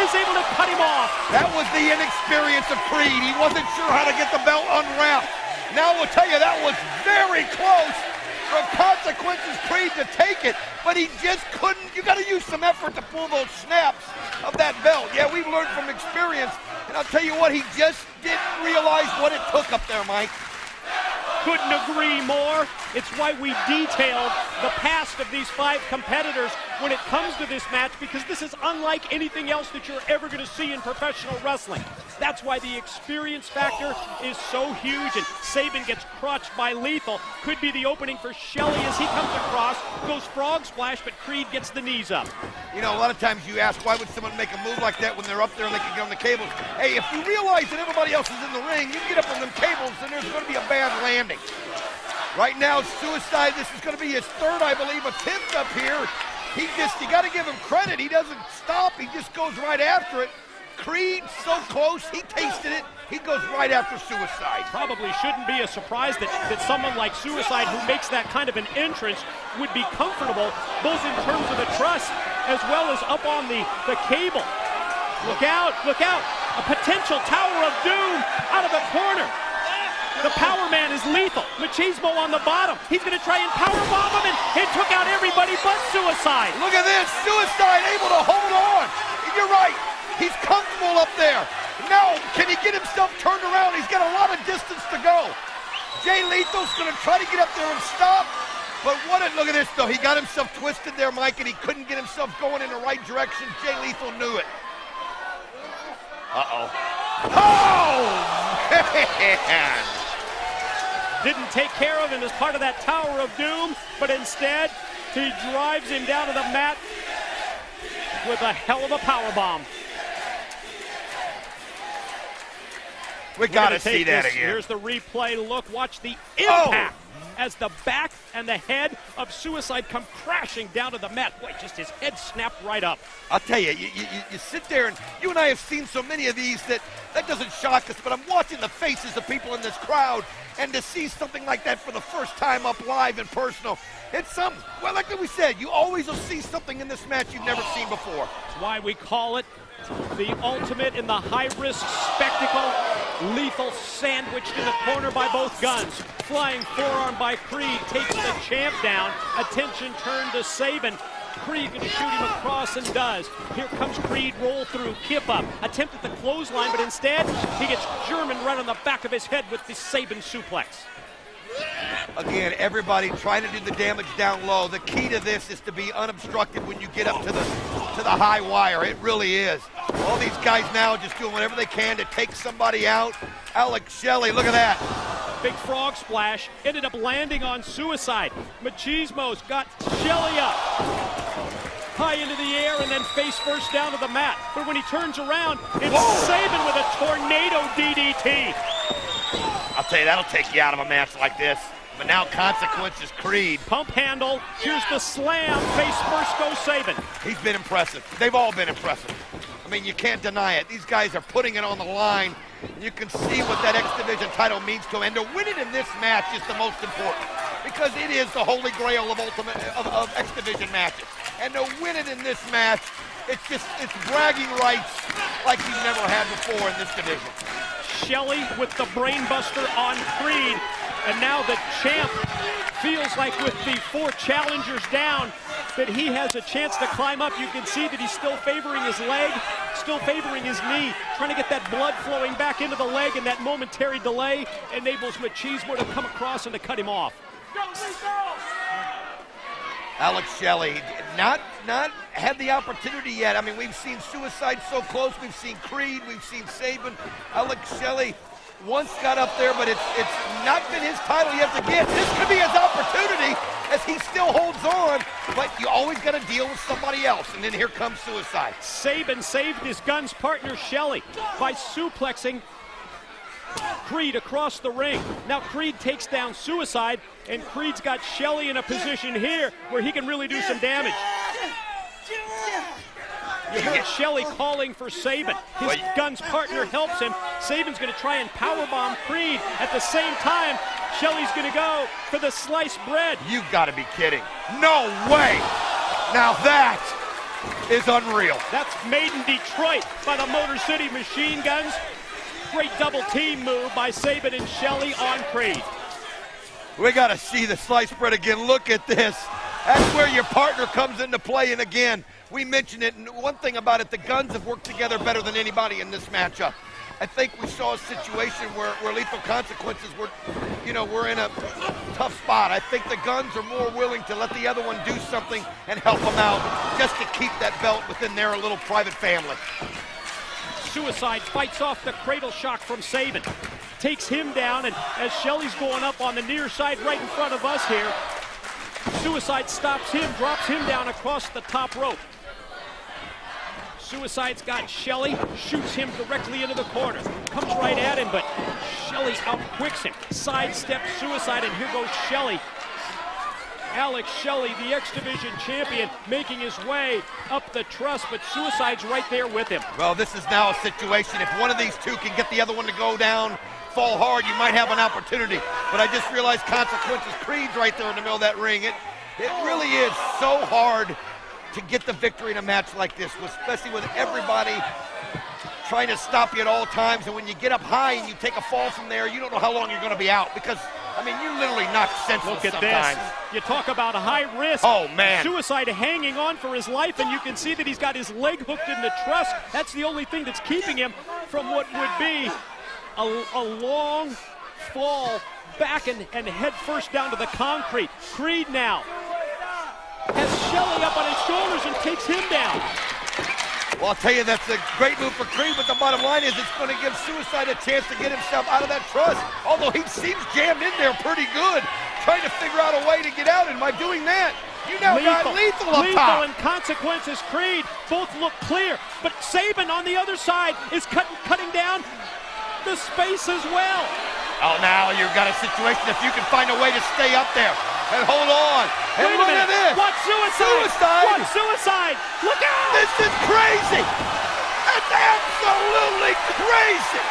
was able to cut him off. That was the inexperience of Creed. He wasn't sure how to get the belt unwrapped. Now we'll tell you that was very close for Consequences Creed to take it, but he just couldn't. You got to use some effort to pull those snaps of that belt. Yeah, we've learned from experience, and I'll tell you what, he just didn't realize what it took up there, Mike. Couldn't agree more. It's why we detailed the past of these 5 competitors when it comes to this match, because this is unlike anything else that you're ever going to see in professional wrestling. That's why the experience factor is so huge, and Sabin gets crushed by Lethal. Could be the opening for Shelley as he comes across, goes frog splash, but Creed gets the knees up. You know, a lot of times you ask, why would someone make a move like that when they're up there and they can get on the cables? Hey, if you realize that everybody else is in the ring, you get up on them cables, then there's going to be a bad landing. Right now, Suicide, this is going to be his 3rd, I believe, attempt up here. You got to give him credit. He doesn't stop. He just goes right after it. Creed, so close. He tasted it. He goes right after Suicide. Probably shouldn't be a surprise that someone like Suicide, who makes that kind of an entrance, would be comfortable, both in terms of the truss as well as up on the cable. Look out, look out. A potential Tower of Doom out of the corner. The power man is Lethal. Machismo on the bottom. He's going to try and powerbomb him, and he took out everybody but Suicide. Look at this. Suicide able to hold on. You're right. He's comfortable up there. Now, can he get himself turned around? He's got a lot of distance to go. Jay Lethal's going to try to get up there and stop. But look at this, though. He got himself twisted there, Mike, and he couldn't get himself going in the right direction. Jay Lethal knew it. Uh-oh. Oh, man. Didn't take care of him as part of that Tower of Doom, but instead he drives him down to the mat with a hell of a powerbomb. We gotta see that again. Here's the replay. Look, watch the impact as the back and the head of Suicide come crashing down to the mat. Boy, just his head snapped right up. I'll tell you, you sit there, and you and I have seen so many of these that doesn't shock us, but I'm watching the faces of people in this crowd, and to see something like that for the first time up live and personal, it's something. Well, like we said, you always will see something in this match you've never seen before. That's why we call it the ultimate in the high-risk spectacle. Lethal sandwiched in the corner by both guns. Flying forearm by Creed takes the champ down. Attention turned to Sabin. Creed going to shoot him across, and does. Here comes Creed, roll through, kip up. Attempt at the clothesline, but instead he gets German right on the back of his head with the Sabin suplex. Again, everybody trying to do the damage down low. The key to this is to be unobstructed when you get up to the high wire. It really is. All these guys now just doing whatever they can to take somebody out. Alex Shelley, look at that. Big frog splash, ended up landing on Suicide. Machismo's got Shelley up. High into the air and then face first down to the mat. But when he turns around, it's Sabin with a tornado DDT. I'll tell you, that'll take you out of a match like this. But now Consequences Creed. Pump handle, here's the slam, face first goes Sabin. He's been impressive. They've all been impressive. I mean, you can't deny it. These guys are putting it on the line. You can see what that X Division title means to them. And to win it in this match is the most important, because it is the holy grail of X Division matches. And to win it in this match, it's bragging rights like you've never had before in this division. Shelley with the brainbuster on Creed, and now the champ feels like with the 4 challengers down that he has a chance to climb up. You can see that he's still favoring his leg, still favoring his knee, trying to get that blood flowing back into the leg, and that momentary delay enables Machismo to come across and to cut him off. Alex Shelley not had the opportunity yet. I mean, we've seen Suicide so close. We've seen Creed. We've seen Sabin. Alex Shelley once got up there, but it's not been his title yet to get. This could be his opportunity as he still holds on, but you always got to deal with somebody else, and then here comes Suicide. Sabin saved his gun's partner Shelley by suplexing Creed across the ring. Now Creed takes down Suicide, and Creed's got Shelley in a position here where he can really do some damage. You heard Shelley calling for Sabin. His gun's partner helps him. Sabin's going to try and powerbomb Creed. At the same time, Shelley's going to go for the sliced bread. You've got to be kidding. No way. Now that is unreal. That's made in Detroit by the Motor City Machine Guns. Great double team move by Sabin and Shelley on Creed. We got to see the slice spread again. Look at this. That's where your partner comes into play. And again, we mentioned it. And one thing about it, the Guns have worked together better than anybody in this matchup. I think we saw a situation where Lethal Consequences were in a tough spot. I think the Guns are more willing to let the other one do something and help them out just to keep that belt within their little private family. Suicide fights off the cradle shock from Sabin. Takes him down, and as Shelley's going up on the near side right in front of us here, Suicide stops him, drops him down across the top rope. Suicide's got Shelley, shoots him directly into the corner. Comes right at him, but Shelley outquicks him. Sidesteps Suicide, and here goes Shelley. Alex Shelley, the X Division champion, making his way up the truss, but Suicide's right there with him. Well, this is now a situation. If one of these two can get the other one to go down, fall hard, you might have an opportunity. But I just realized Consequences. Creed's right there in the middle of that ring. It really is so hard to get the victory in a match like this, especially with everybody trying to stop you at all times. And when you get up high and you take a fall from there, you don't know how long you're going to be out because, I mean, you're literally knocked senseless sometimes. Look at this. You talk about a high risk. Oh, man. Suicide hanging on for his life, and you can see that he's got his leg hooked in the truss. That's the only thing that's keeping him from what would be a long fall back and head first down to the concrete. Creed now has Shelley up on his shoulders and takes him down. Well, I'll tell you, that's a great move for Creed, but the bottom line is it's going to give Suicide a chance to get himself out of that truss, although he seems jammed in there pretty good, trying to figure out a way to get out, and by doing that, you now got Lethal up top. Lethal and Consequences, Creed, both look clear, but Sabin on the other side is cutting down the space as well. Oh, now you've got a situation if you can find a way to stay up there and hold on. And look at this. Watch Suicide. Watch Suicide. Look out. This is crazy. That's absolutely crazy.